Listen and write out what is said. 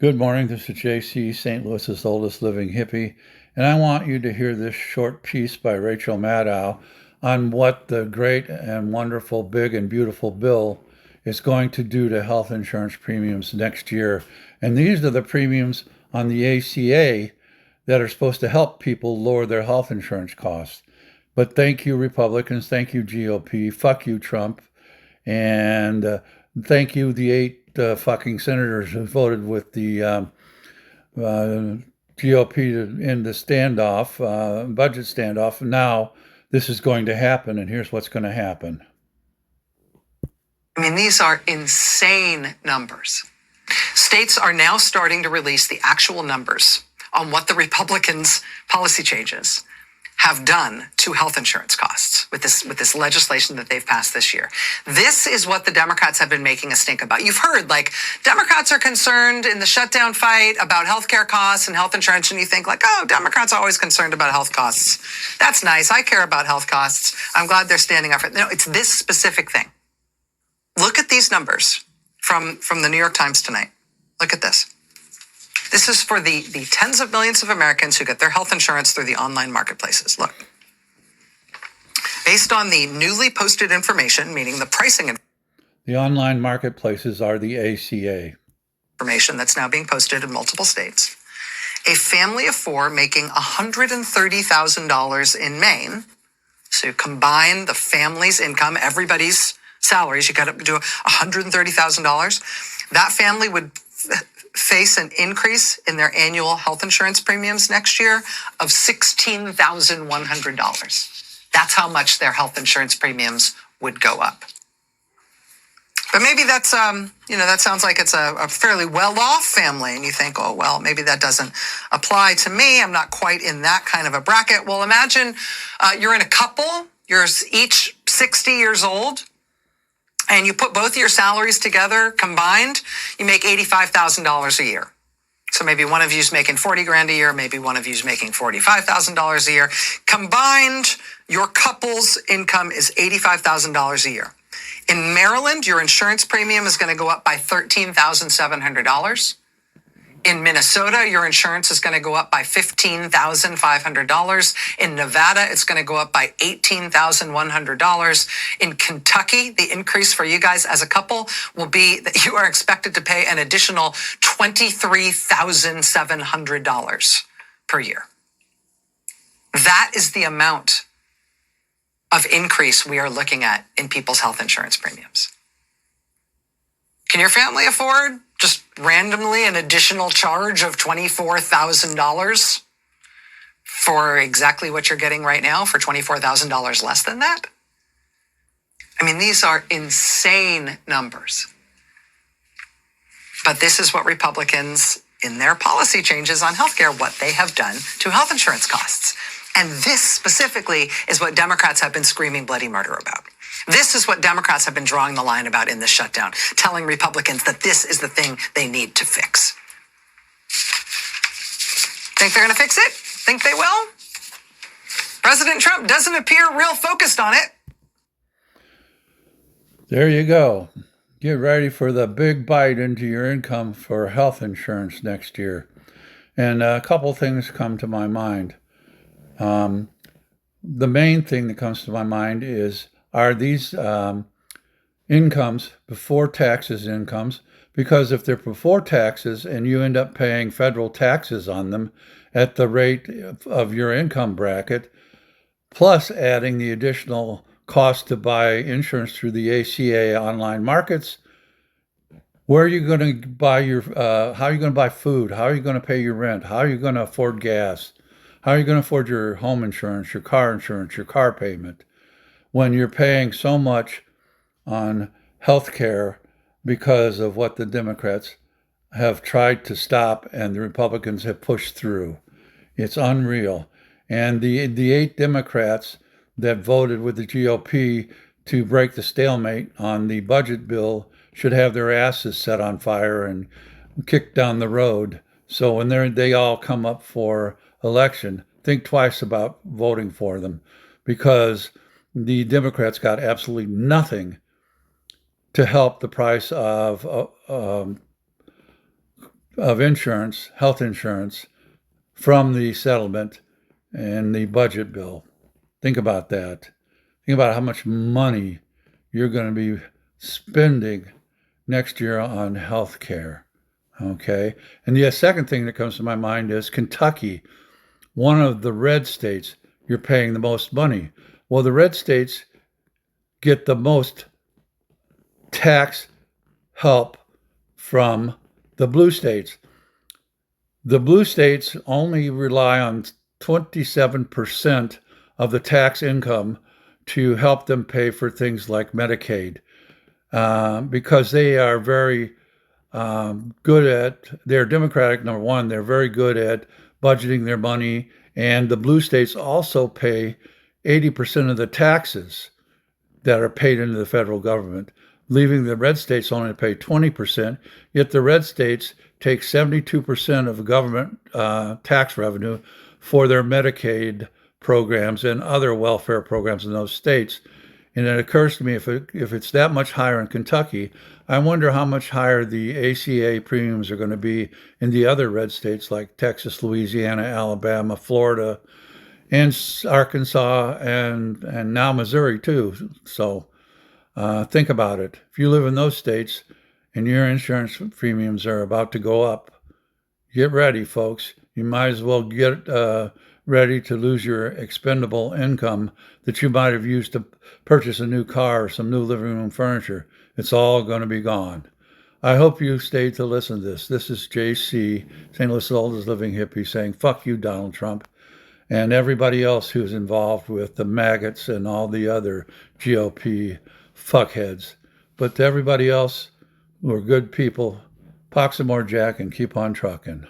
Good morning. This is JC, St. Louis's oldest living hippie, and I want you to hear this short piece by Rachel Maddow on what the great and wonderful, big and beautiful bill is going to do to health insurance premiums next year. And these are the premiums on the ACA that are supposed to help people lower their health insurance costs. But thank you, Republicans. Thank you, GOP. Fuck you, Trump. And thank you, the eight fucking senators who voted with the GOP to end the standoff, budget standoff. Now this is going to happen, and here's what's going to happen. I mean, these are insane numbers. States are now starting to release the actual numbers on what the Republicans' policy changes have done to health insurance costs with this legislation that they've passed this year. This is what the Democrats have been making a stink about. You've heard, like, Democrats are concerned in the shutdown fight about healthcare costs and health insurance, and you think, like, oh, Democrats are always concerned about health costs. That's nice. I care about health costs. I'm glad they're standing up for it. No, it's this specific thing. Look at these numbers from the New York Times tonight. Look at this. This is for the tens of millions of Americans who get their health insurance through the online marketplaces. Look. Based on the newly posted information, meaning the pricing The online marketplaces are the ACA. Information that's now being posted in multiple states. A family of four making $130,000 in Maine. So you combine the family's income, everybody's salaries, you got to do $130,000. That family would face an increase in their annual health insurance premiums next year of $16,100. That's how much their health insurance premiums would go up. But maybe that's, that sounds like it's a fairly well-off family. And you think, oh, well, maybe that doesn't apply to me. I'm not quite in that kind of a bracket. Well, imagine you're in a couple, you're each 60 years old, and you put both of your salaries together combined, you make $85,000 a year. So maybe one of you's making 40 grand a year, maybe one of you's making $45,000 a year. Combined, your couple's income is $85,000 a year. In Maryland, your insurance premium is going to go up by $13,700. In Minnesota, your insurance is going to go up by $15,500. In Nevada, it's going to go up by $18,100. In Kentucky, the increase for you guys as a couple will be that you are expected to pay an additional $23,700 per year. That is the amount of increase we are looking at in people's health insurance premiums. Can your family afford just randomly an additional charge of $24,000 for exactly what you're getting right now for $24,000 less than that? I mean, these are insane numbers. But this is what Republicans, in their policy changes on healthcare, what they have done to health insurance costs. And this specifically is what Democrats have been screaming bloody murder about. This is what Democrats have been drawing the line about in this shutdown, telling Republicans that this is the thing they need to fix. Think they're going to fix it? Think they will? President Trump doesn't appear real focused on it. There you go. Get ready for the big bite into your income for health insurance next year. And a couple things come to my mind. The main thing that comes to my mind are these incomes before taxes incomes, because if they're before taxes and you end up paying federal taxes on them at the rate of your income bracket, plus adding the additional cost to buy insurance through the ACA online markets, where are you going to buy how are you going to buy food? How are you going to pay your rent? How are you going to afford gas? How are you going to afford your home insurance, your car payment, when you're paying so much on health care because of what the Democrats have tried to stop and the Republicans have pushed through? It's unreal. And the eight Democrats that voted with the GOP to break the stalemate on the budget bill should have their asses set on fire and kicked down the road. So when they all come up for election, think twice about voting for them, because the Democrats got absolutely nothing to help the price of of insurance, health insurance, from the settlement and the budget bill. Think about that. Think about how much money you're going to be spending next year on health care. Okay. And the second thing that comes to my mind is Kentucky, one of the red states, you're paying the most money. Well, the red states get the most tax help from the blue states. The blue states only rely on 27% of the tax income to help them pay for things like Medicaid, because they are very they're Democratic, number one, they're very good at budgeting their money. And the blue states also pay 80% of the taxes that are paid into the federal government, leaving the red states only to pay 20%. Yet the red states take 72% of government tax revenue for their Medicaid programs and other welfare programs in those states. And it occurs to me, if it's that much higher in Kentucky, I wonder how much higher the ACA premiums are going to be in the other red states like Texas, Louisiana, Alabama, Florida, and Arkansas, and now Missouri too. So think about it. If you live in those states and your insurance premiums are about to go up, get ready, folks. You might as well get ready to lose your expendable income that you might have used to purchase a new car or some new living room furniture. It's all going to be gone. I hope you stayed to listen to this. This is JC, St. Louis' oldest living hippie, saying, fuck you, Donald Trump, and everybody else who's involved with the maggots and all the other GOP fuckheads. But to everybody else who are good people, pox some more Jack and keep on trucking.